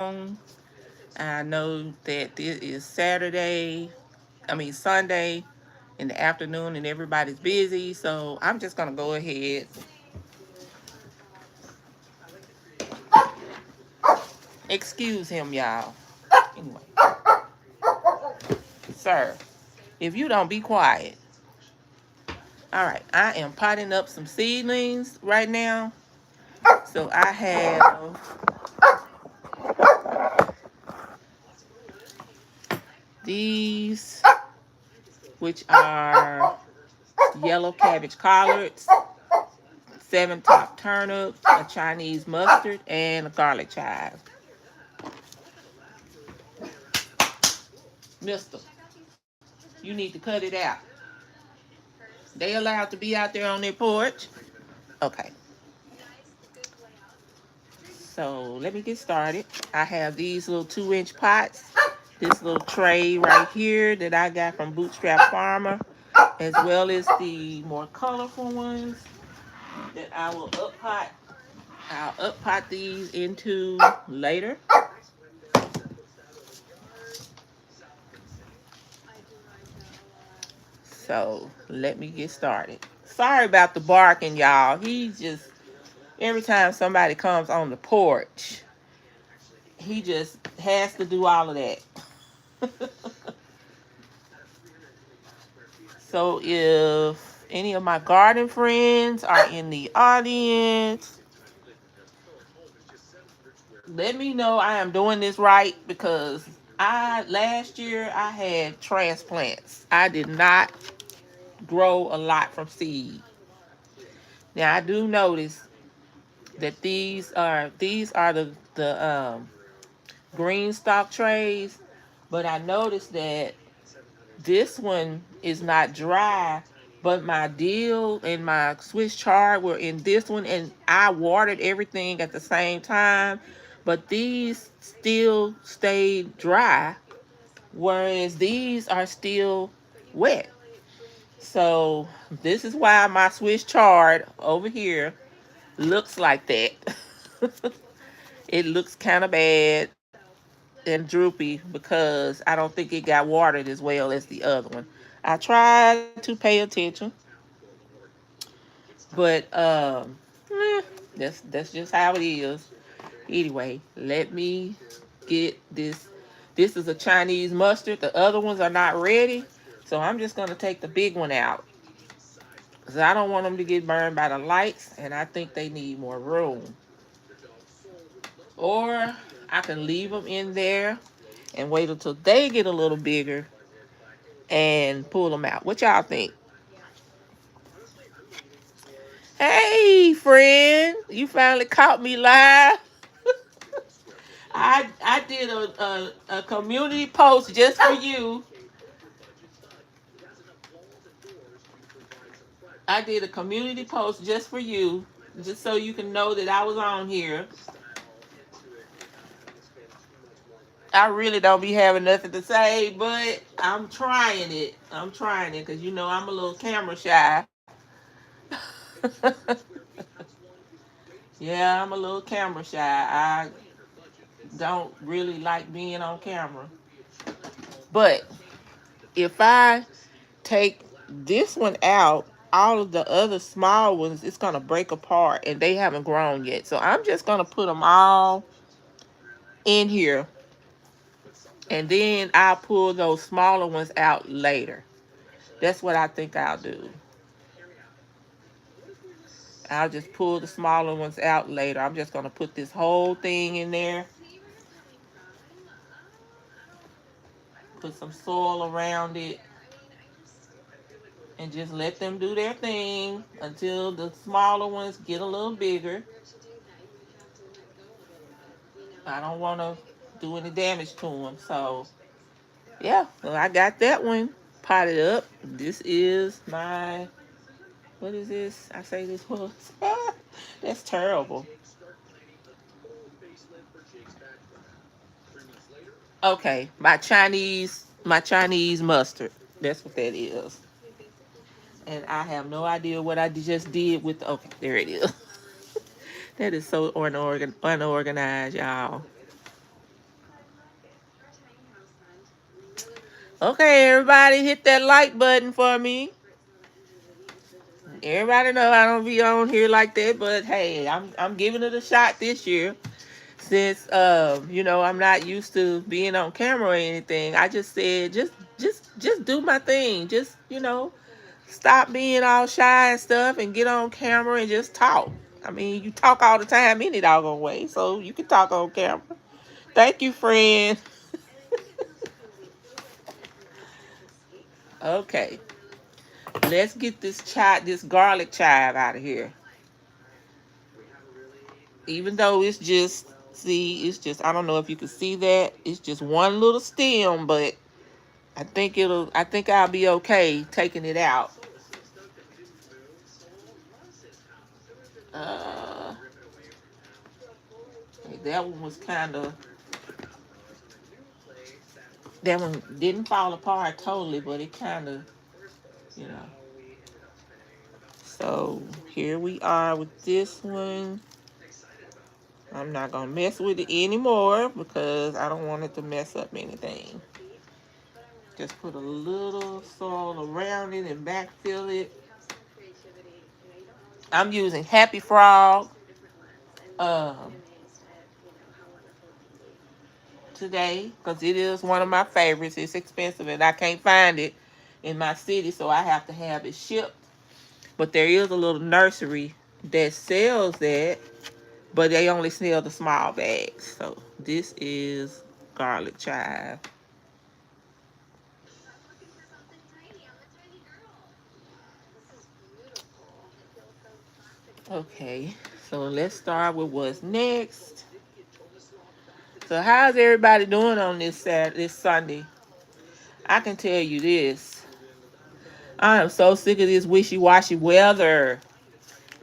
I know that this is Sunday in the afternoon and everybody's busy. So I'm just going to go ahead. Excuse him, y'all. Anyway, sir, if you don't be quiet. All right, I am potting up some seedlings right now. So I have these, which are yellow cabbage collards, 7 top turnips, a Chinese mustard, and a garlic chive. Mister, you need to cut it out. They allowed to be out there on their porch? Okay. So let me get started. I have these little 2-inch pots. This little tray right here that I got from Bootstrap Farmer, as well as the more colorful ones that I will up pot. I'll up pot these into later. So let me get started. Sorry about the barking, y'all. He just, every time somebody comes on the porch, he just has to do all of that. So if any of my garden friends are in the audience, let me know I am doing this right, because last year I had transplants. I did not grow a lot from seed. Now I do notice that these are the green stock trays, but I noticed that this one is not dry, but my dill and my Swiss chard were in this one, and I watered everything at the same time, but these still stayed dry, whereas these are still wet. So this is why my Swiss chard over here looks like that. It looks kind of bad and droopy because I don't think it got watered as well as the other one. I tried to pay attention, but that's just how it is. Anyway, let me get this. This is a Chinese mustard. The other ones are not ready, so I'm just gonna take the big one out because I don't want them to get burned by the lights, and I think they need more room. Or I can leave them in there and wait until they get a little bigger and pull them out. What y'all think? Hey, friend, you finally caught me live. I did a community post just for you. I did a community post just for you, just so you can know that I was on here. I really don't be having nothing to say, but I'm trying it. I'm trying it because I'm a little camera shy. Yeah, I'm a little camera shy. I don't really like being on camera. But if I take this one out, all of the other small ones, it's going to break apart and they haven't grown yet. So I'm just going to put them all in here, and then I'll pull those smaller ones out later. That's what I think I'll do. I'll just pull the smaller ones out later. I'm just going to put this whole thing in there, put some soil around it, and just let them do their thing until the smaller ones get a little bigger. I don't want to do any damage to them. So, yeah, well, I got that one potted up. This is my, what is this? I say this was. That's terrible. Okay, my Chinese mustard. That's what that is. And I have no idea what I just did with. Okay, there it is. That is so unorganized, y'all. Okay, everybody, hit that like button for me. Everybody know I don't be on here like that, but hey, I'm giving it a shot this year. Since I'm not used to being on camera or anything. I just said just do my thing. Just, stop being all shy and stuff and get on camera and just talk. I mean, you talk all the time any doggone way, so you can talk on camera. Thank you, friend. Okay, let's get this garlic chive out of here. Even though it's just, I don't know if you can see that. It's just one little stem, but I think I'll be okay taking it out. Uh, that one was kind of, that one didn't fall apart totally, but it kind of, you know. So here we are with this one. I'm not gonna mess with it anymore because I don't want it to mess up anything. Just put a little soil around it and backfill it. I'm using Happy Frog um, today because it is one of my favorites. It's expensive and I can't find it in my city, so I have to have it shipped. But there is a little nursery that sells that, but they only sell the small bags. So this is garlic chive. Okay, so let's start with what's next. So how's everybody doing on this Sunday? I can tell you this. I am so sick of this wishy-washy weather.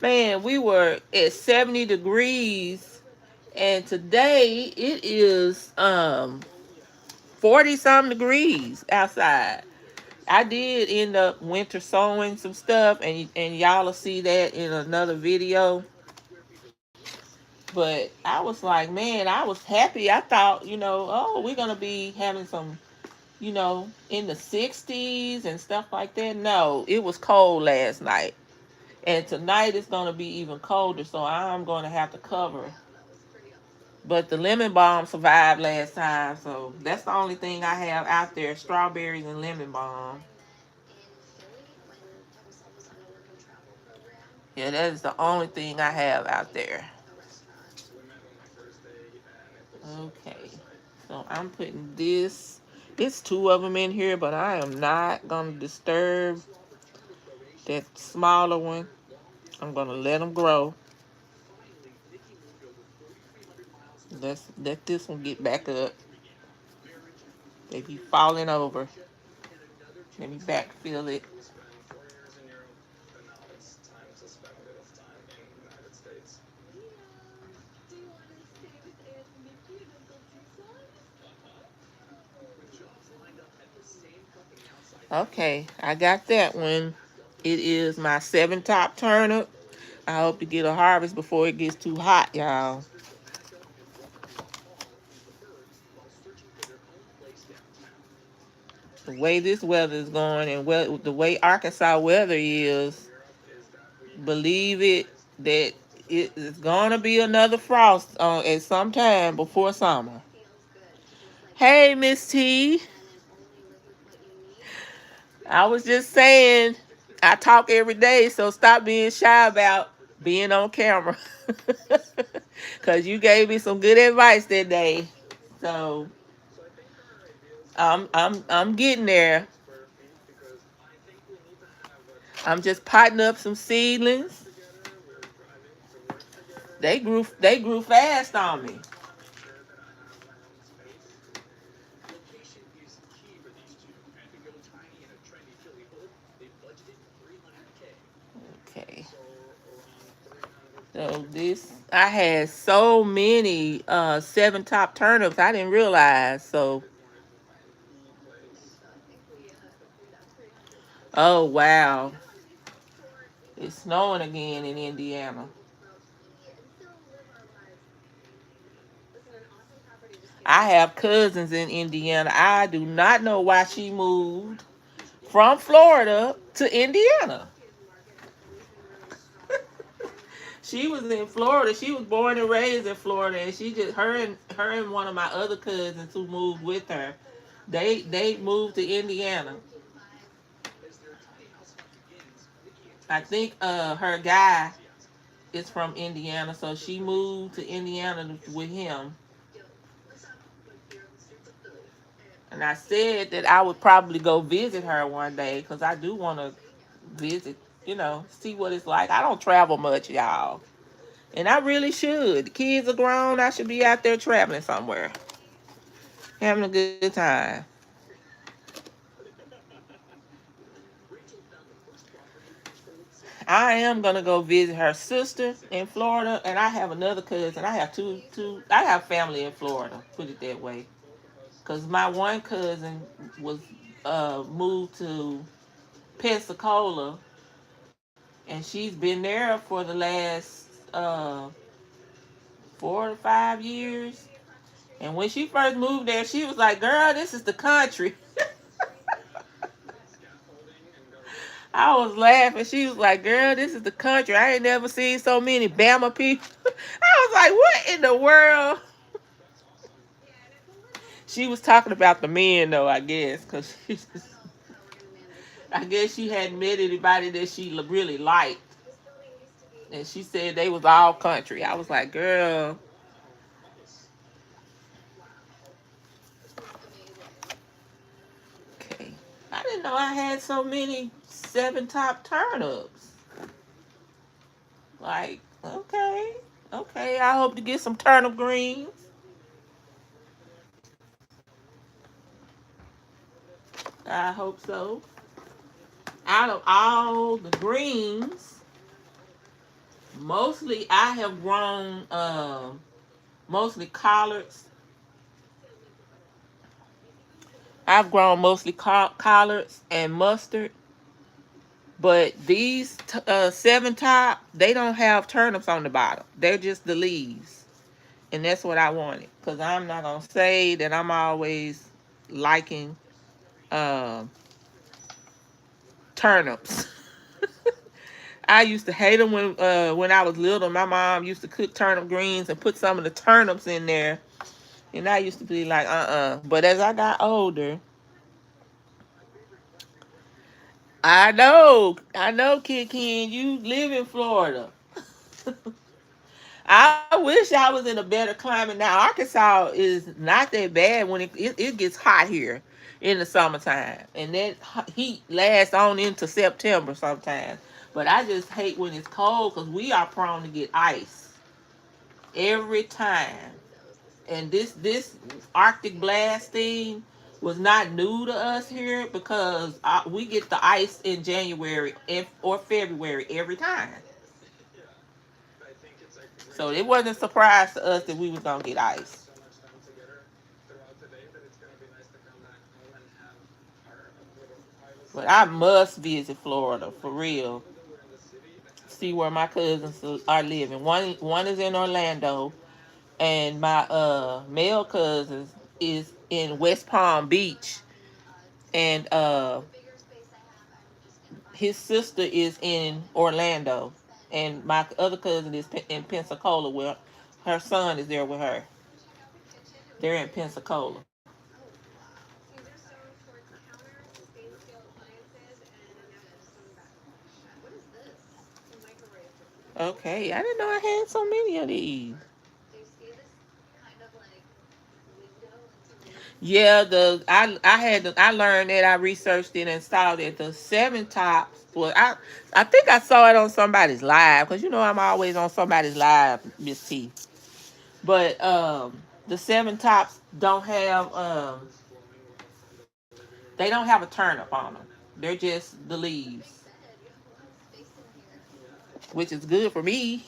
Man, we were at 70 degrees and today it is 40 some degrees outside. I did end up winter sowing some stuff and y'all will see that in another video. But I was like, man, I was happy. I thought, oh, we're going to be having some, in the 60s and stuff like that. No, it was cold last night. And tonight it's going to be even colder, so I'm going to have to cover. But the lemon balm survived last time, so that's the only thing I have out there, strawberries and lemon balm. Yeah, that is the only thing I have out there. Okay, so I'm putting this. It's two of them in here, but I am not going to disturb that smaller one. I'm going to let them grow. Let's let this one get back up. They be falling over. Let me backfill it. Okay, I got that one. It is my 7-top turnip. I hope to get a harvest before it gets too hot, y'all. The way this weather is going and the way Arkansas weather is, believe it, that it is going to be another frost at some time before summer. Hey, Miss T. I was just saying, I talk every day, so stop being shy about being on camera. Because you gave me some good advice that day. So I'm getting there. I'm just potting up some seedlings. They grew fast on me. Okay. So this, I had so many 7-top turnips I didn't realize. So, oh wow, it's snowing again in Indiana. I have cousins in Indiana. I do not know why she moved from Florida to Indiana. She was in Florida. She was born and raised in Florida, and she just her and one of my other cousins who moved with her, they moved to Indiana. I think her guy is from Indiana, so she moved to Indiana with him. And I said that I would probably go visit her one day because I do want to visit, see what it's like. I don't travel much, y'all. And I really should. The kids are grown. I should be out there traveling somewhere, having a good time. I am gonna go visit her sister in Florida, and I have another cousin. I have two. I have family in Florida. Put it that way, because my one cousin was moved to Pensacola, and she's been there for the last 4 to 5 years. And when she first moved there, she was like, "Girl, this is the country." I was laughing. She was like, "Girl, this is the country. I ain't never seen so many Bama people." I was like, "What in the world?" She was talking about the men, though, I guess, because I guess she hadn't met anybody that she really liked. And she said they was all country. I was like, "Girl, okay." I didn't know I had so many seven top turnips. Like, okay, okay. I hope to get some turnip greens. I hope so. Out of all the greens, mostly I have grown mostly collards. I've grown mostly collards and mustard. But these seven top, they don't have turnips on the bottom. They're just the leaves. And that's what I wanted. Because I'm not going to say that I'm always liking um turnips. I used to hate them when I was little. My mom used to cook turnip greens and put some of the turnips in there. And I used to be like, uh-uh. But as I got older, I know, Kid Ken, you live in Florida. I wish I was in a better climate. Now, Arkansas is not that bad when it gets hot here in the summertime. And that heat lasts on into September sometimes. But I just hate when it's cold because we are prone to get ice every time. And this Arctic blast thing was not new to us here because we get the ice in January or February every time. So it wasn't a surprise to us that we was gonna get ice. But I must visit Florida for real. See where my cousins are living. One is in Orlando, and my male cousin is in West Palm Beach, and his sister is in Orlando, and my other cousin is in Pensacola, where her son is there with her. They're in Pensacola. Okay, I didn't know I had so many of these. Yeah, I learned that I researched it and saw that the seven tops. Well, I think I saw it on somebody's live because I'm always on somebody's live, Miss T. But the seven tops don't have they don't have a turnip on them. They're just the leaves, which is good for me.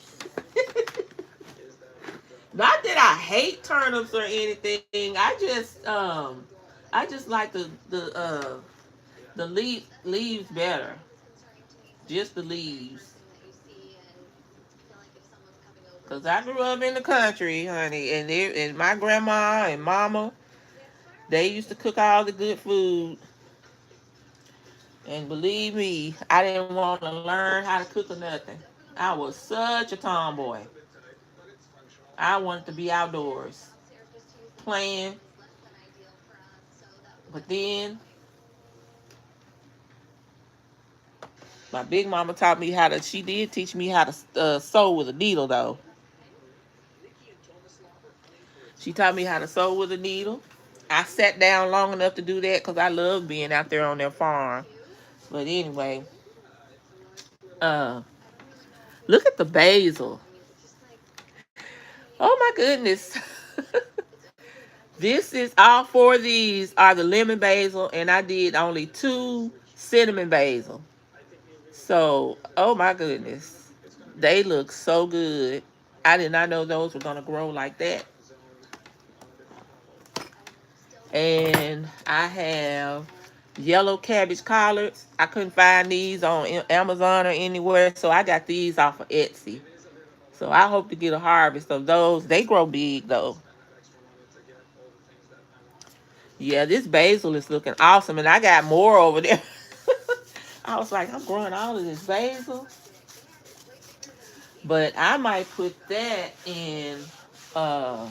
Not that I hate turnips or anything. I just like the leaves better. Just the leaves. Cause I grew up in the country, honey, and my grandma and mama, they used to cook all the good food. And believe me, I didn't want to learn how to cook or nothing. I was such a tomboy. I wanted to be outdoors, playing. But then my big mama taught me how to. She did teach me how to sew with a needle, though. She taught me how to sew with a needle. I sat down long enough to do that because I love being out there on their farm. But anyway, uh, look at the basil. Oh my goodness. This is all four of these are the lemon basil, and I did only two cinnamon basil. So, oh my goodness. They look so good. I did not know those were going to grow like that. And I have yellow cabbage collards. I couldn't find these on Amazon or anywhere, so I got these off of Etsy. So I hope to get a harvest of those. They grow big though. Yeah, this basil is looking awesome, and I got more over there. I was like, I'm growing all of this basil, but I might put that in. Uh,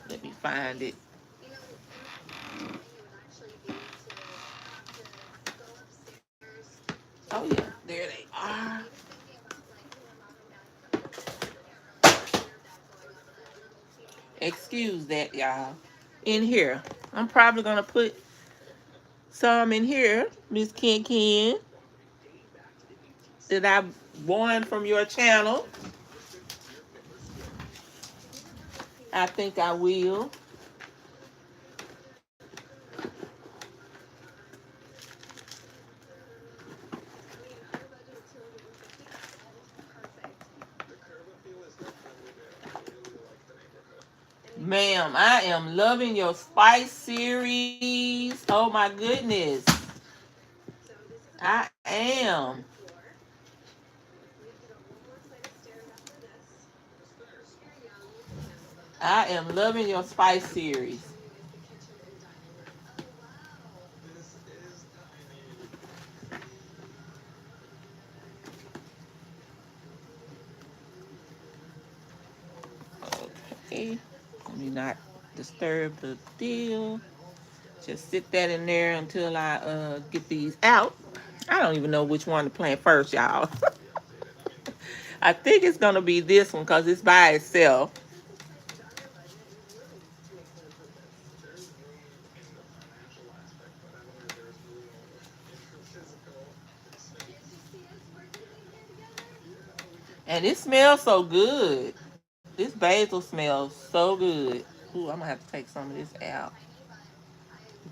Let me find it. Oh yeah, there they are. Excuse that, y'all. In here, I'm probably gonna put some in here, Miss Ken Ken, that I won from your channel. I think I will. Ma'am, I am loving your spice series. Oh my goodness. I am. I am loving your spice series. Okay. Let me not disturb the deal. Just sit that in there until I get these out. I don't even know which one to plant first, y'all. I think it's gonna be this one because it's by itself. And it smells so good. This basil smells so good. Ooh, I'm gonna have to take some of this out.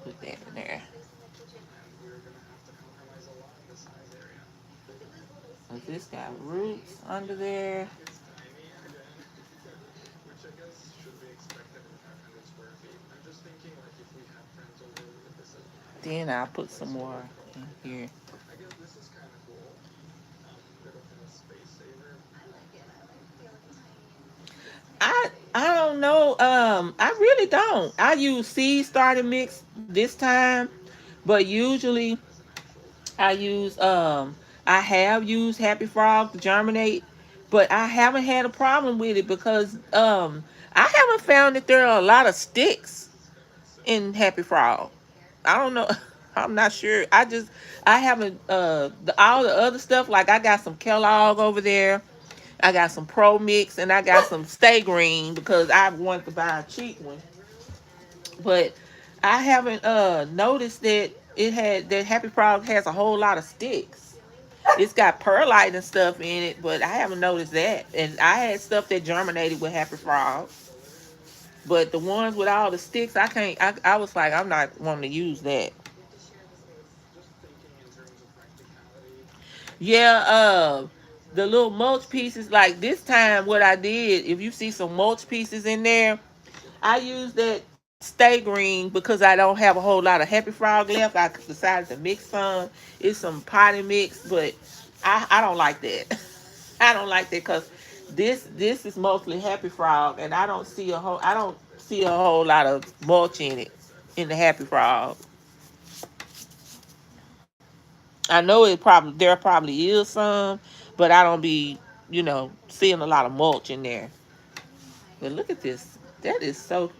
Put that in there. This got roots under there. Then I'll put some more in here. I don't know. I really don't. I use seed starter mix this time, but usually I have used Happy Frog to germinate, but I haven't had a problem with it because I haven't found that there are a lot of sticks in Happy Frog. I don't know. I'm not sure. I haven't all the other stuff, like I got some Kellogg over there. I got some Pro Mix, and I got some Stay Green because I wanted to buy a cheap one. But I haven't noticed that Happy Frog has a whole lot of sticks. It's got perlite and stuff in it, but I haven't noticed that. And I had stuff that germinated with Happy Frog, but the ones with all the sticks, I can't. I was like, I'm not wanting to use that. Yeah, the little mulch pieces. Like this time, what I did, if you see some mulch pieces in there, I use that Stay Green because I don't have a whole lot of Happy Frog left. I decided to mix some. It's some potting mix, but I don't like that. I don't like that because This is mostly Happy Frog, and I don't see a whole lot of mulch in it in the Happy Frog. I know there probably is some, but I don't be seeing a lot of mulch in there. But look at this. That's so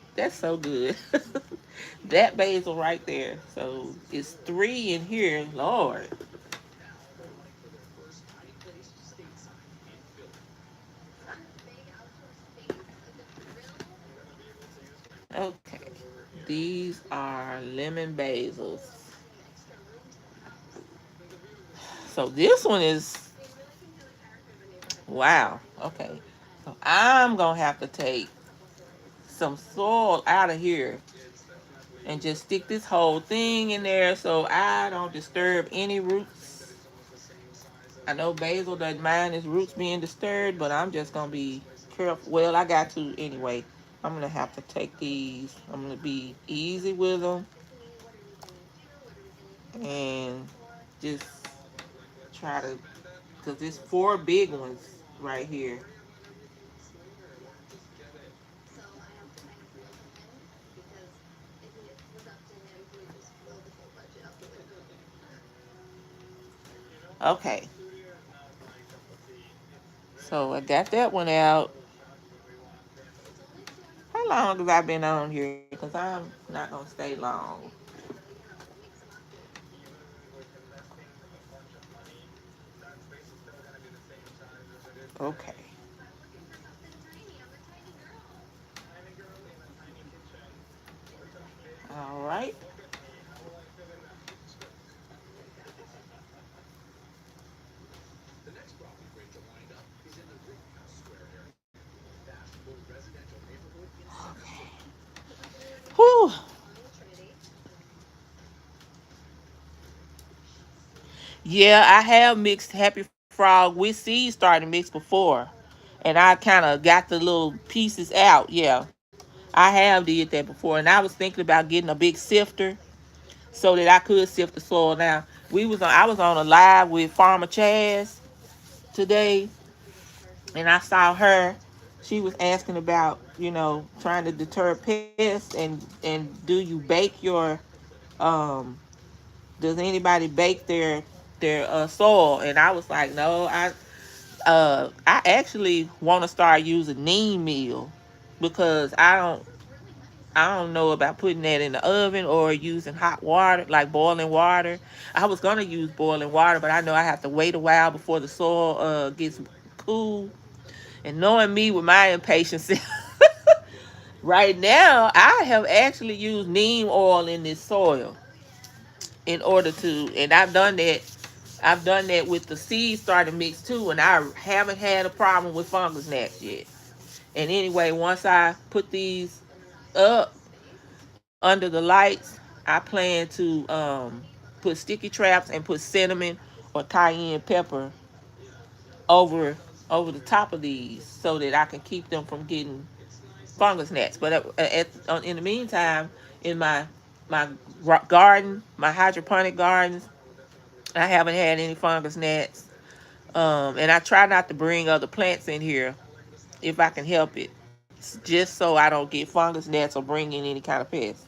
good. That basil right there. So it's three in here. Lord. Okay. These are lemon basils. So this one is wow. Okay. So I'm gonna have to take some soil out of here and just stick this whole thing in there so I don't disturb any roots. I know basil doesn't mind his roots being disturbed, but I'm just gonna be careful. Well, I got to anyway. I'm gonna have to take these. I'm gonna be easy with them and just try to, cause there's four big ones right here. Okay, so I got that one out. How long have I been on here? Cause I'm not gonna stay long. Okay. All right. Whew. Yeah, I have mixed Happy Frog with seeds starting mixed before. And I kind of got the little pieces out. Yeah, I have did that before. And I was thinking about getting a big sifter so that I could sift the soil. Now, I was on a live with Farmer Chaz today, and I saw her. She was asking about, trying to deter pests and do you bake your um does anybody bake their soil? And I was like, no, I actually want to start using neem meal because I don't know about putting that in the oven or using hot water, like boiling water. I was gonna use boiling water, but I know I have to wait a while before the soil gets cool. And knowing me with my impatience, right now I have actually used neem oil in this soil in order to, and I've done that. I've done that with the seed starter mix too, and I haven't had a problem with fungus gnats yet. And anyway, once I put these up under the lights, I plan to put sticky traps and put cinnamon or cayenne pepper over the top of these so that I can keep them from getting fungus gnats. But in the meantime, in my garden, my hydroponic gardens, I haven't had any fungus gnats. And I try not to bring other plants in here if I can help it, just so I don't get fungus gnats or bring in any kind of pest.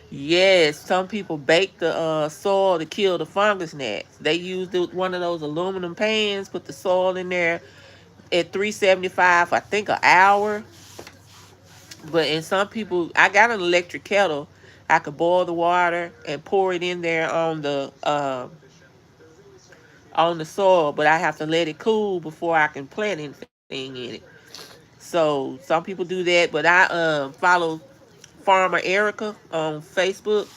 Yes, some people bake the soil to kill the fungus gnats. They use one of those aluminum pans, put the soil in there at 375, I think, an hour. But in some people, I got an electric kettle. I could boil the water and pour it in there on the soil, but I have to let it cool before I can plant anything in it. So some people do that, but I follow Farmer Erica on Facebook,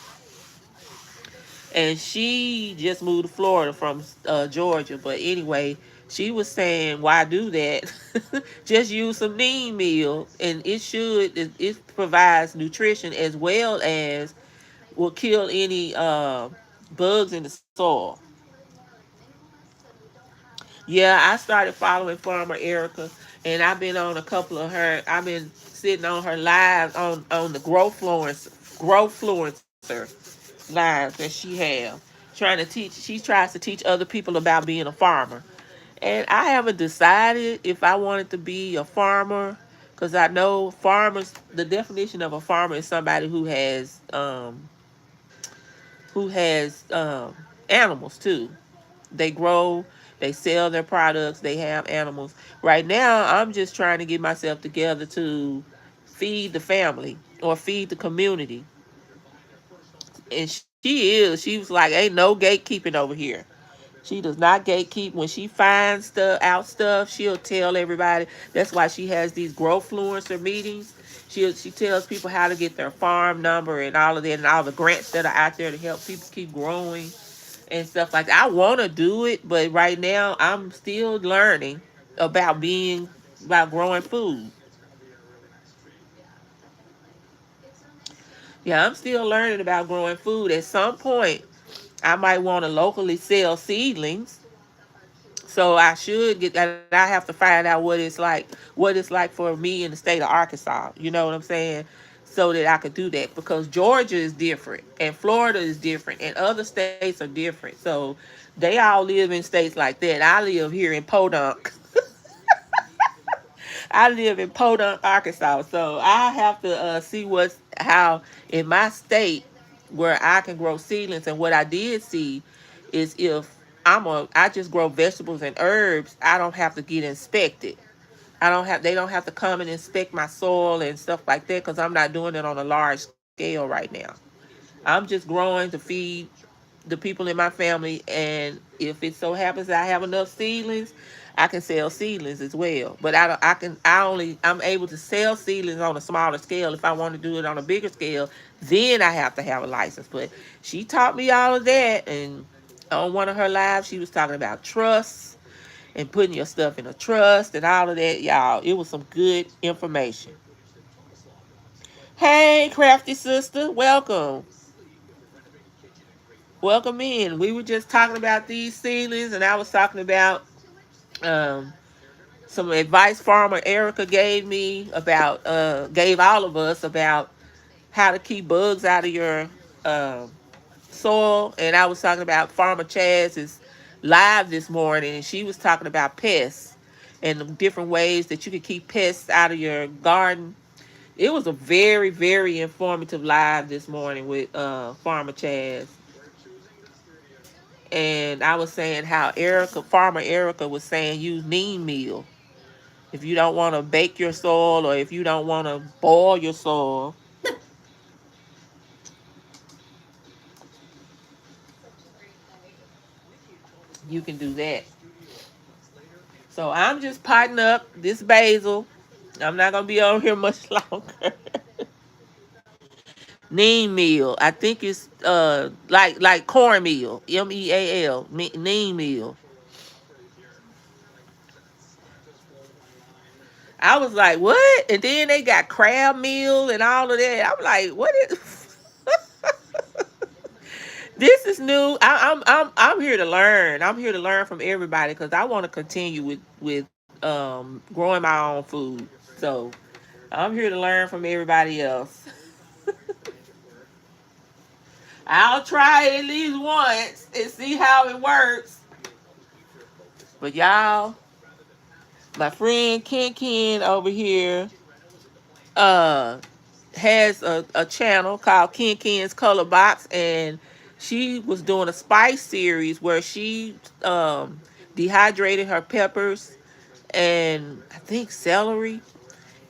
and she just moved to Florida from Georgia. But anyway, she was saying, "Why do that? Just use some neem meal, and it provides nutrition as well as will kill any bugs in the soil." Yeah, I started following Farmer Erica, and I've been on a couple of her. I've been sitting on her lives on the growfluencer lives that she have, trying to teach. She tries to teach other people about being a farmer, And I haven't decided if I wanted to be a farmer, because I know farmers. The definition of a farmer is somebody who has animals too. They grow, they sell their products, they have animals. Right now, I'm just trying to get myself together to feed the family or feed the community. And she was like, ain't no gatekeeping over here. She does not gatekeep. When she finds stuff, she'll tell everybody. That's why she has these growfluencer meetings. She tells people how to get their farm number and all of that and all the grants that are out there to help people keep growing and stuff like that. I want to do it, but right now I'm still learning about being about growing food. Yeah, I'm still learning about growing food. At some point, I might want to locally sell seedlings. So I should get that. I have to find out what it's like for me in the state of Arkansas. You know what I'm saying? So that I could do that, because Georgia is different and Florida is different and other states are different. So they all live in states like that. I live here in Podunk. I live in Podunk, Arkansas. So I have to see what's how in my state where I can grow seedlings. And what I did see is if I just grow vegetables and herbs, I don't have to get inspected. They don't have to come and inspect my soil and stuff like that, because I'm not doing it on a large scale right now. I'm just growing to feed the people in my family, and if it so happens that I have enough seedlings, I can sell seedlings as well. But I don't, I can I only I'm able to sell seedlings on a smaller scale. If I want to do it on a bigger scale, then I have to have a license. But she taught me all of that, and on one of her lives she was talking about trusts and putting your stuff in a trust and all of that. Y'all, it was some good information. Hey, crafty sister, welcome in. We were just talking about these seedlings, and I was talking about um, some advice Farmer Erica gave all of us about how to keep bugs out of your um, soil. And I was talking about Farmer Chaz is live this morning, and she was talking about pests and the different ways that you can keep pests out of your garden. It was a very, very informative live this morning with Farmer Chaz. And I was saying how Farmer Erica was saying use neem meal. If you don't want to bake your soil, or if you don't want to boil your soil, you can do that. So I'm just potting up this basil. I'm not gonna be on here much longer. Neem meal. I think it's like cornmeal. MEAL. Neem meal. I was like, what? And then they got crab meal and all of that. I'm like, what is? This is new. I'm here to learn. I'm here to learn from everybody, because I want to continue with growing my own food. So I'm here to learn from everybody else. I'll try it at least once and see how it works. But y'all, my friend Ken over here uh has a channel called Ken's Color Box, and she was doing a spice series where she dehydrated her peppers and I think celery,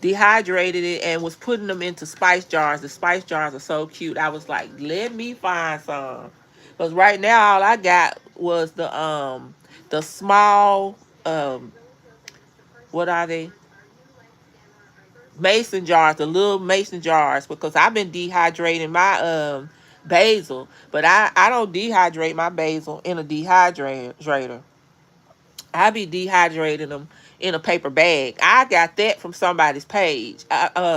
dehydrated it and was putting them into spice jars. The spice jars are so cute. I was like, let me find some. Because right now all I got was the small what are they? Mason jars, the little mason jars, because I've been dehydrating my basil, but I don't dehydrate my basil in a dehydrator. I be dehydrating them in a paper bag. I got that from somebody's page,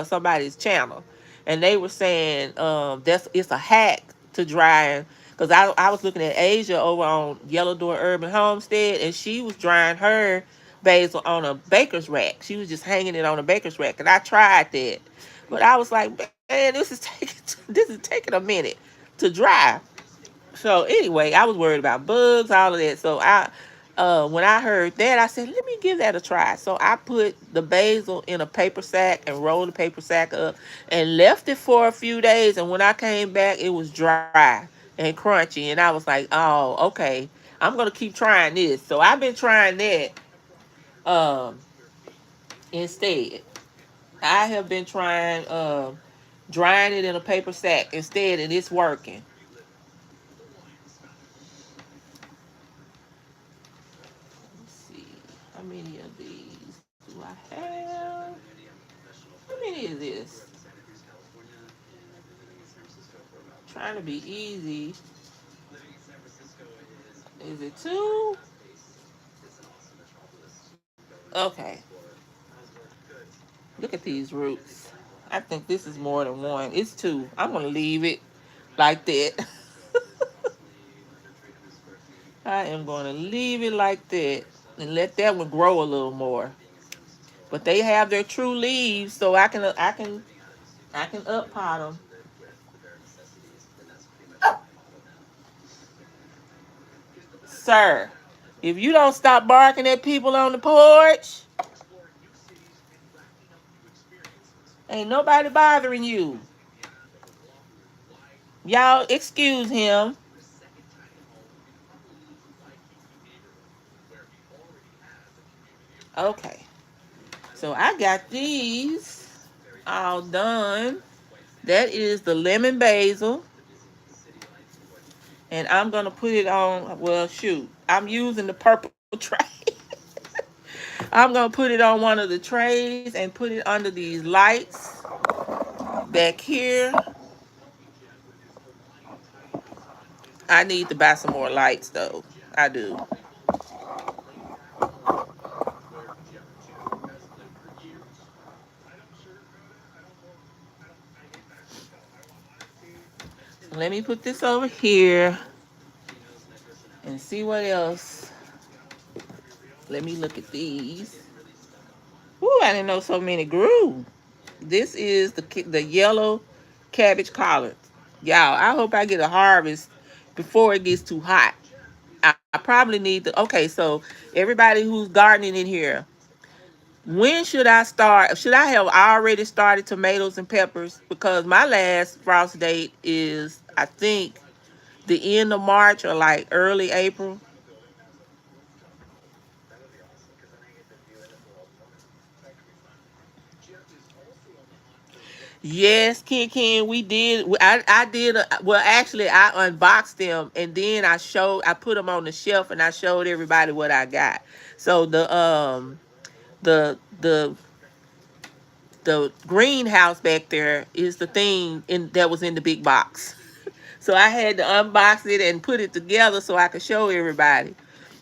somebody's channel, and they were saying that's it's a hack to drying. Because I was looking at Asia over on Yellow Door Urban Homestead, and she was drying her basil on a baker's rack. She was just hanging it on a baker's rack, and I tried that, but I was like, man, this is taking a minute to dry. So anyway, I was worried about bugs, all of that. So When I heard that, I said, let me give that a try. So I put the basil in a paper sack and rolled the paper sack up and left it for a few days. And when I came back, it was dry and crunchy. And I was like, oh, okay, I'm going to keep trying this. So I've been trying that um, instead. I have been trying drying it in a paper sack instead, and it's working. Let's see. How many of these do I have? How many is this? Trying to be easy. Is it two? Okay. Look at these roots. I think this is more than one. It's two. I'm going to leave it like that. I am going to leave it like that and let that one grow a little more. But they have their true leaves, so I can up pot them. Sir, if you don't stop barking at people on the porch, ain't nobody bothering you. Y'all excuse him. Okay. So I got these all done. That is the lemon basil. And I'm going to put it on, well, shoot. I'm using the purple tray. I'm going to put it on one of the trays and put it under these lights back here. I need to buy some more lights, though. I do. Let me put this over here and see what else. Let me look at these. Ooh, I didn't know so many grew. This is the yellow cabbage collard. Y'all, I hope I get a harvest before it gets too hot. I probably need to. Okay, so everybody who's gardening in here, when should I start? Should I have already started tomatoes and peppers? Because my last frost date is, I think, the end of March or like early April. Yes, Ken, we did. I did. Well, actually, I unboxed them and then I put them on the shelf and I showed everybody what I got. So the the the greenhouse back there is the thing in that was in the big box. So I had to unbox it and put it together so I could show everybody.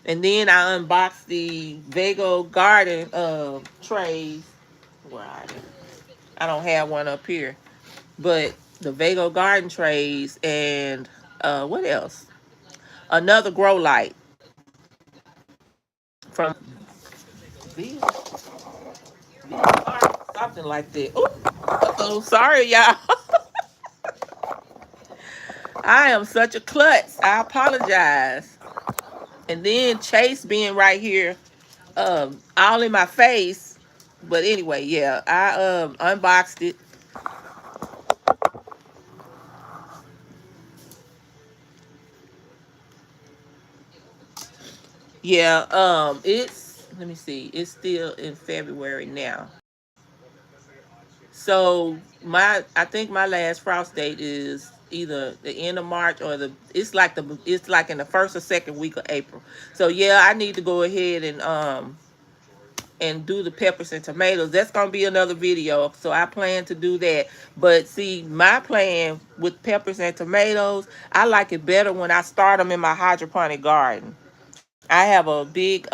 And then I unboxed the Vago Garden trays. Where are they? I don't have one up here. But the Vago Garden trays and what else? Another grow light from V, something like that. Ooh, oh, sorry, y'all. I am such a klutz. I apologize. And then Chase being right here, all in my face. But anyway, yeah, I unboxed it. Yeah, it's let me see, it's still in February now. So I think my last frost date is either the end of March or it's like in the first or second week of April. So yeah, I need to go ahead and do the peppers and tomatoes. That's gonna be another video. So I plan to do that. But see, my plan with peppers and tomatoes, I like it better when I start them in my hydroponic garden. I have a big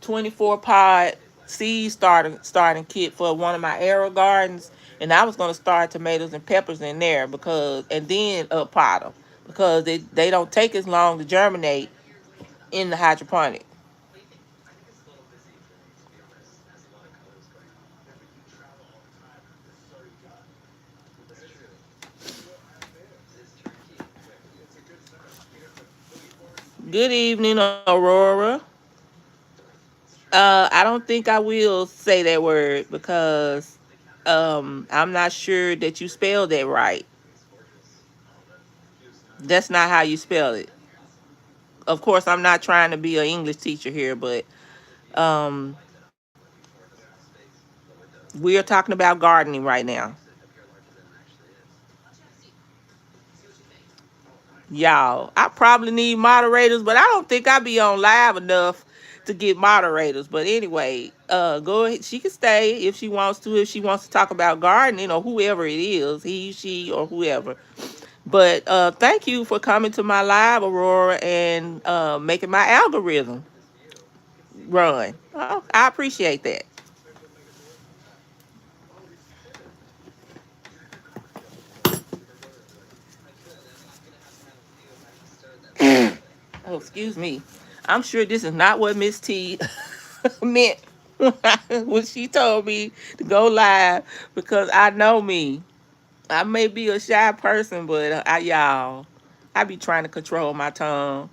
24 pod seed starting kit for one of my arrow gardens, and I was going to start tomatoes and peppers in there because and then up pot them because they don't take as long to germinate in the hydroponic. Good evening, Aurora. I don't think I will say that word because I'm not sure that you spelled that right. That's not how you spell it. Of course, I'm not trying to be an English teacher here, but um, we are talking about gardening right now. Y'all, I probably need moderators, but I don't think I be on live enough to get moderators. But anyway, go ahead. She can stay if she wants to. If she wants to talk about gardening or whoever it is, he, she, or whoever. But thank you for coming to my live, Aurora, and making my algorithm run. Oh, I appreciate that. Oh, excuse me. I'm sure this is not what Miss T meant when she told me to go live because I know me. I may be a shy person, but y'all, I be trying to control my tongue.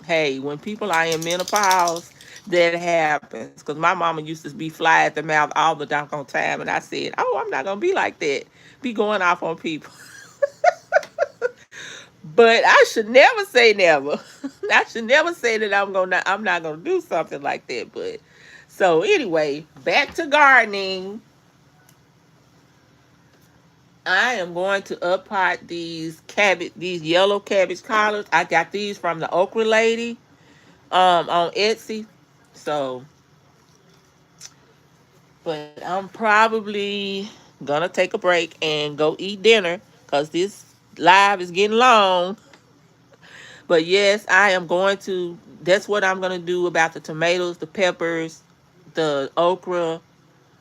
Hey, when people are in menopause, that happens. Because my mama used to be fly at the mouth all the doggone time, and I said, "Oh, I'm not gonna be like that. Be going off on people." But I should never say never. I should never say that I'm not gonna do something like that. But so anyway, back to gardening. I am going to uppot these yellow cabbage collards. I got these from the Okra Lady on Etsy. So, but I'm probably gonna take a break and go eat dinner because this live is getting long. But yes, I am going to. That's what I'm gonna do about the tomatoes, the peppers, the okra.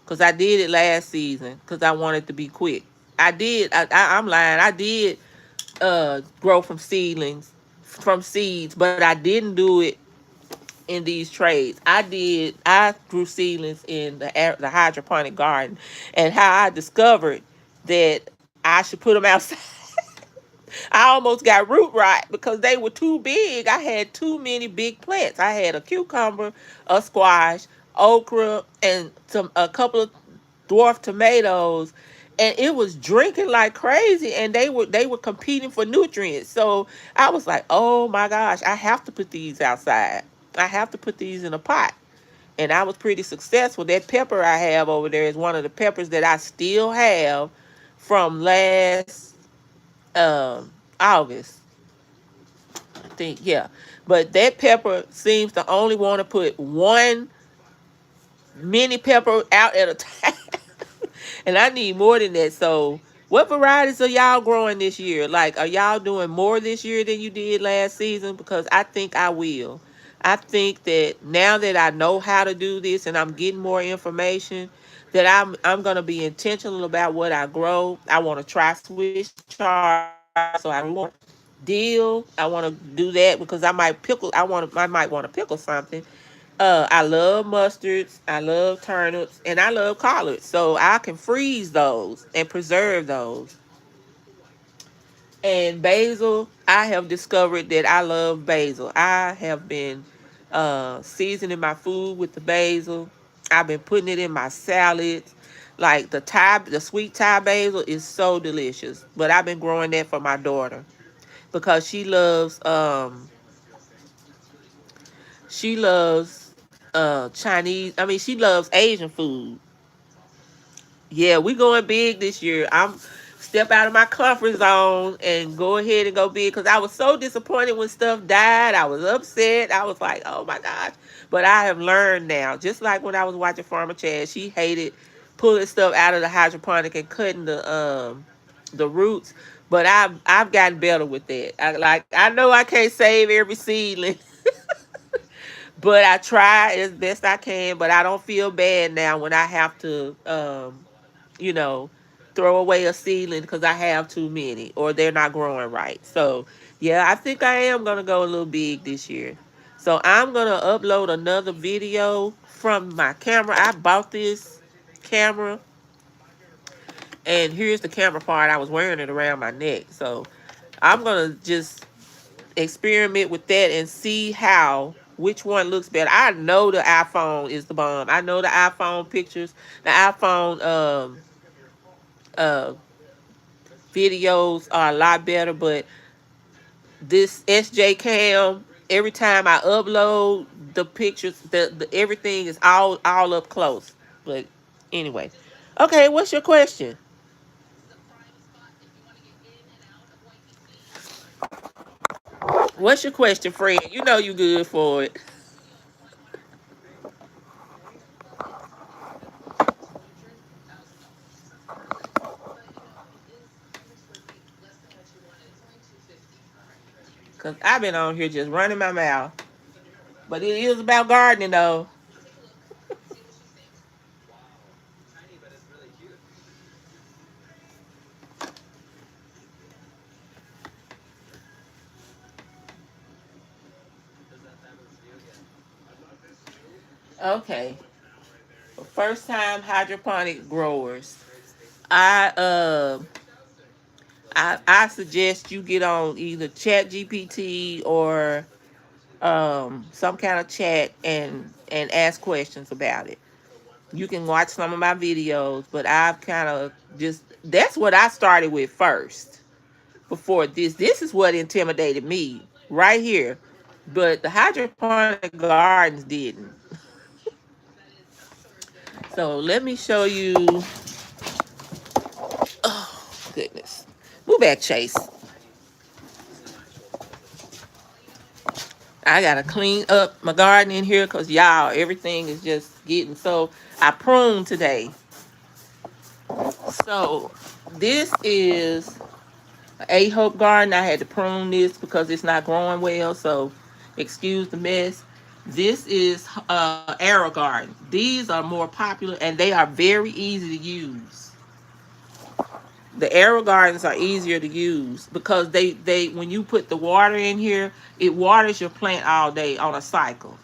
Cause I did it last season. Cause I wanted to be quick. I did. I'm lying. I did grow from seeds, but I didn't do it in these trades. I grew seedlings in the hydroponic garden, and how I discovered that I should put them outside. I almost got root rot because they were too big. I had too many big plants. I had a cucumber, a squash, okra, and a couple of dwarf tomatoes, and it was drinking like crazy, and they were competing for nutrients. So I was like, oh my gosh, I have to put these outside. I have to put these in a pot. And I was pretty successful. That pepper I have over there is one of the peppers that I still have from last August. I think, yeah. But that pepper seems to only want to put one mini pepper out at a time. And I need more than that. So, what varieties are y'all growing this year? Like, are y'all doing more this year than you did last season? Because I think I will. I think that now that I know how to do this and I'm getting more information, that I'm gonna be intentional about what I grow. I want to try Swiss chard, so I want dill. I want to do that because I might pickle. I might want to pickle something. I love mustards, I love turnips, and I love collards. So I can freeze those and preserve those. And basil, I have discovered that I love basil. I have been seasoning my food with the basil. I've been putting it in my salads. Like the sweet Thai basil is so delicious. But I've been growing that for my daughter because she loves Chinese. I mean, she loves Asian food. Yeah, we going big this year. I'm step out of my comfort zone and go ahead and go big because I was so disappointed when stuff died. I was upset. I was like, oh my gosh. But I have learned now, just like when I was watching Farmer Chad, she hated pulling stuff out of the hydroponic and cutting the roots. But I've gotten better with that. I know I can't save every seedling, but I try as best I can. But I don't feel bad now when I have to you know, throw away a seedling because I have too many or they're not growing right. So, yeah, I think I am going to go a little big this year. So, I'm going to upload another video from my camera. I bought this camera, and here's the camera part. I was wearing it around my neck. So, I'm going to just experiment with that and see which one looks better. I know the iPhone is the bomb. I know the iPhone pictures, the iPhone uh videos are a lot better, but this SJ Cam, every time I upload the pictures, the everything is all up close. But anyway, okay, what's your question? What's your question, friend? You know you good for it. Cause I've been on here just running my mouth. But it is about gardening though. Okay. For first time hydroponic growers. I uh I suggest you get on either Chat GPT or some kind of chat and ask questions about it. You can watch some of my videos, but I've kind of just that's what I started with first. Before this is what intimidated me right here. But the hydroponic gardens didn't. So let me show you. Oh goodness, move back, Chase. I gotta clean up my garden in here because y'all, everything is just getting so. I pruned today. So this is A Hope Garden. I had to prune this because it's not growing well. So excuse the mess. This is Arrow Garden. These are more popular and they are very easy to use. The Arrow Gardens are easier to use because they when you put the water in here, it waters your plant all day on a cycle.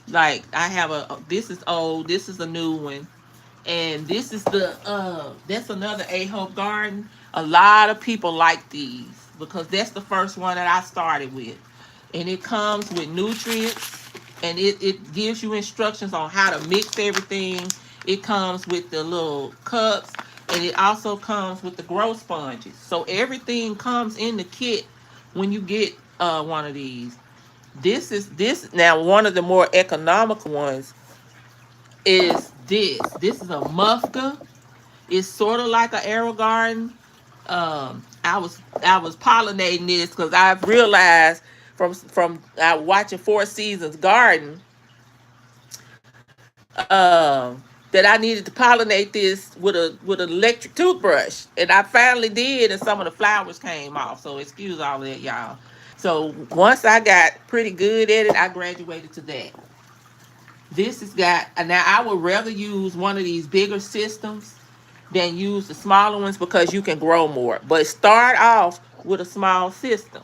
Like I have this is old, this is a new one, and this is the that's another A Hope Garden. A lot of people like these because that's the first one that I started with, and it comes with nutrients, and it gives you instructions on how to mix everything. It comes with the little cups, and it also comes with the grow sponges. So everything comes in the kit when you get one of these. This now one of the more economical ones is this. This is a Mufka. It's sort of like an Arrow Garden. I was pollinating this because I've realized from watching Four Seasons Garden that I needed to pollinate this with an electric toothbrush, and I finally did, and some of the flowers came off. So excuse all that, y'all. So once I got pretty good at it, I graduated to that. This has got now. I would rather use one of these bigger systems than use the smaller ones because you can grow more. But start off with a small system,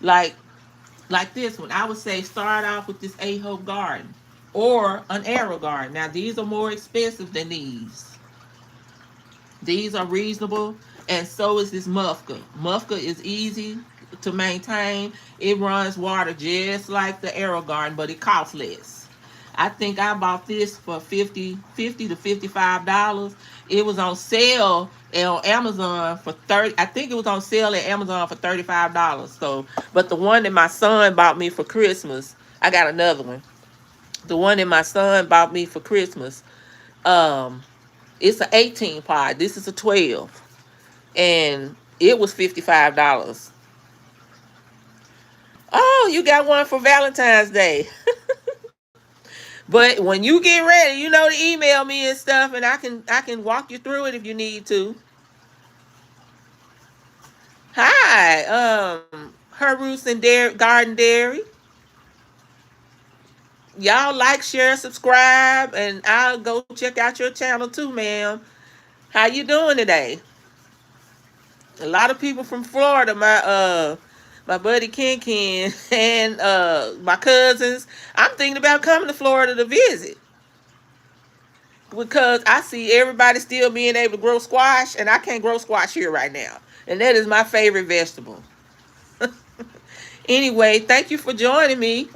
like like this one. I would say start off with this A Hope Garden or an Arrow Garden. Now these are more expensive than these. These are reasonable, and so is this Mufka. Mufka is easy to maintain. It runs water just like the Arrow Garden, but it costs less. I think I bought this for 50 to $55. It was on sale on Amazon for 30. I think it was on sale at Amazon for $35. So, but the one that my son bought me for Christmas, I got another one. The one that my son bought me for Christmas, um, it's an 18 pod. This is a 12, and it was $55. Oh, you got one for Valentine's Day. But when you get ready, you know to email me and stuff, and I can walk you through it if you need to. Hi, Her Roots and Garden Dairy. Y'all like, share, subscribe, and I'll go check out your channel too, ma'am. How you doing today? A lot of people from Florida, my buddy Ken Ken and my cousins. I'm thinking about coming to Florida to visit because I see everybody still being able to grow squash, and I can't grow squash here right now. And that is my favorite vegetable. Anyway, thank you for joining me.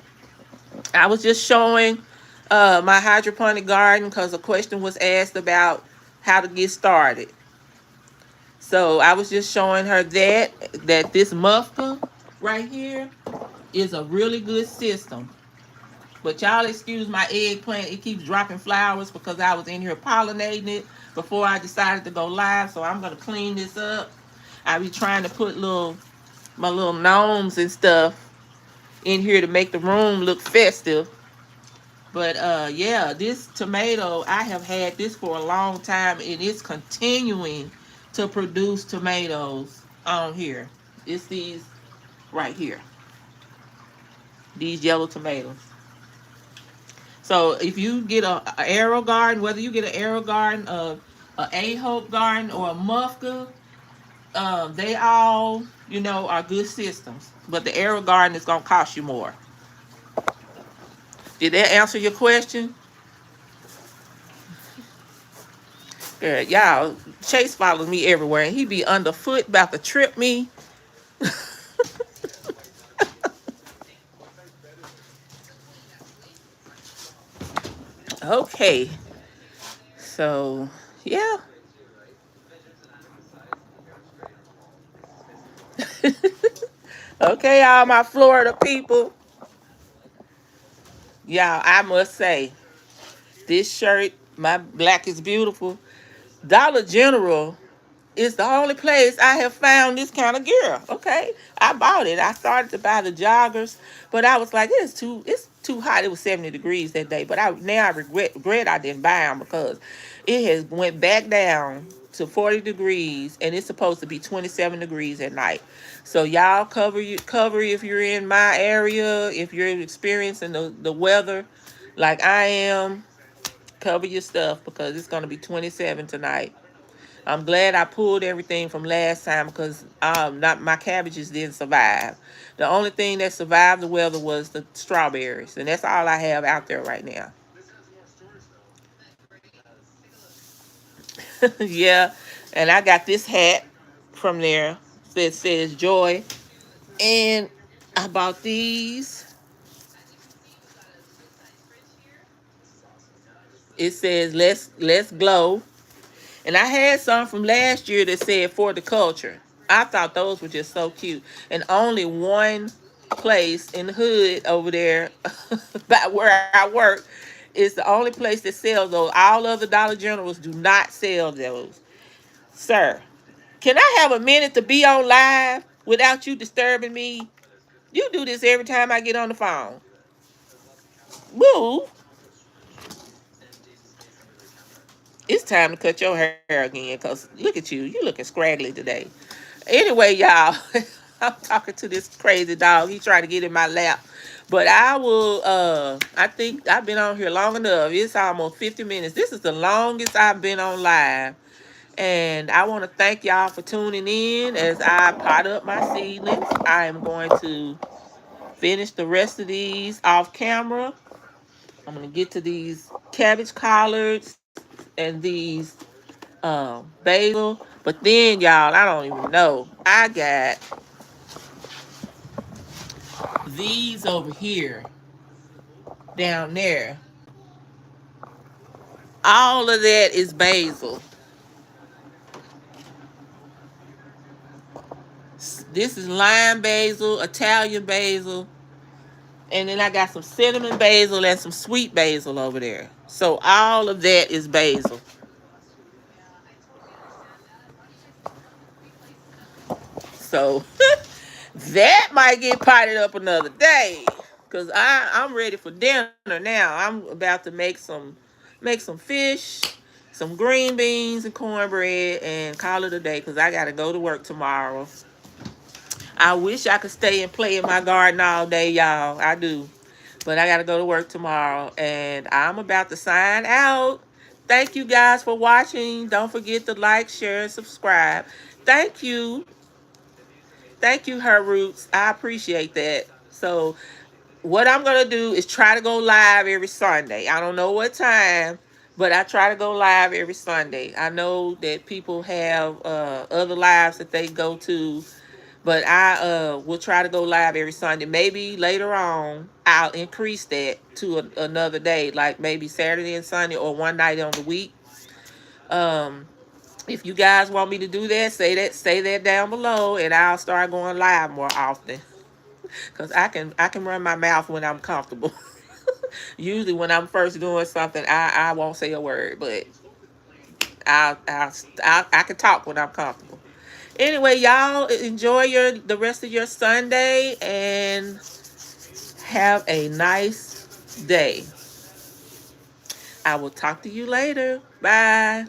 I was just showing my hydroponic garden because a question was asked about how to get started. So I was just showing her that this Mufka right here is a really good system. But y'all excuse my eggplant. It keeps dropping flowers because I was in here pollinating it before I decided to go live. So I'm gonna clean this up. I be trying to put my little gnomes and stuff in here to make the room look festive. But yeah, this tomato, I have had this for a long time and it's continuing to produce tomatoes on here. It's these right here. These yellow tomatoes. So if you get a arrow garden, whether you get an arrow garden, a hope garden, or a Mufka, they all are good systems. But the arrow garden is gonna cost you more. Did that answer your question? Yeah, y'all. Chase follows me everywhere, and he be underfoot, about to trip me. Okay, so yeah. Okay, all my Florida people. Y'all, I must say, this shirt, my black is beautiful. Dollar General is the only place I have found this kind of gear. Okay, I bought it. I started to buy the joggers, but I was like, it's too hot. It was 70 degrees that day, but I regret I didn't buy them because it has went back down to 40 degrees and it's supposed to be 27 degrees at night. So y'all cover if you're in my area, if you're experiencing the weather like I am, cover your stuff because it's gonna be 27 tonight. I'm glad I pulled everything from last time because not my cabbages didn't survive. The only thing that survived the weather was the strawberries, and that's all I have out there right now. Yeah, and I got this hat from there that says joy, and I bought these. It says let's glow. And I had some from last year that said for the culture. I thought those were just so cute. And only one place in the hood over there by where I work is the only place that sells those. All other Dollar Generals do not sell those. Sir, can I have a minute to be on live without you disturbing me? You do this every time I get on the phone. Woo! It's time to cut your hair again because look at you. You looking scraggly today. Anyway, y'all, I'm talking to this crazy dog. He tried to get in my lap. But I think I've been on here long enough. It's almost 50 minutes. This is the longest I've been on live. And I want to thank y'all for tuning in as I pot up my seedlings. I am going to finish the rest of these off camera. I'm going to get to these cabbage collards and these basil. But then, y'all, I don't even know. I got these over here, down there. All of that is basil. This is lime basil, Italian basil, and then I got some cinnamon basil and some sweet basil over there. So all of that is basil. So that might get potted up another day. Cause I'm ready for dinner now. I'm about to make some fish, some green beans and cornbread, and call it a day. Cause I gotta go to work tomorrow. I wish I could stay and play in my garden all day, y'all. I do. But I gotta go to work tomorrow, and I'm about to sign out. Thank you guys for watching. Don't forget to like, share, and subscribe. Thank you. Thank you, Her Roots. I appreciate that. So what I'm gonna do is try to go live every Sunday. I don't know what time, but I try to go live every Sunday. I know that people have other lives that they go to, But I will try to go live every Sunday. Maybe later on I'll increase that to another day, like maybe Saturday and Sunday, or one night on the week. Um, if you guys want me to do that, say that down below, and I'll start going live more often. Cause I can run my mouth when I'm comfortable. Usually when I'm first doing something, I won't say a word, but I can talk when I'm comfortable. Anyway, y'all enjoy the rest of your Sunday and have a nice day. I will talk to you later. Bye.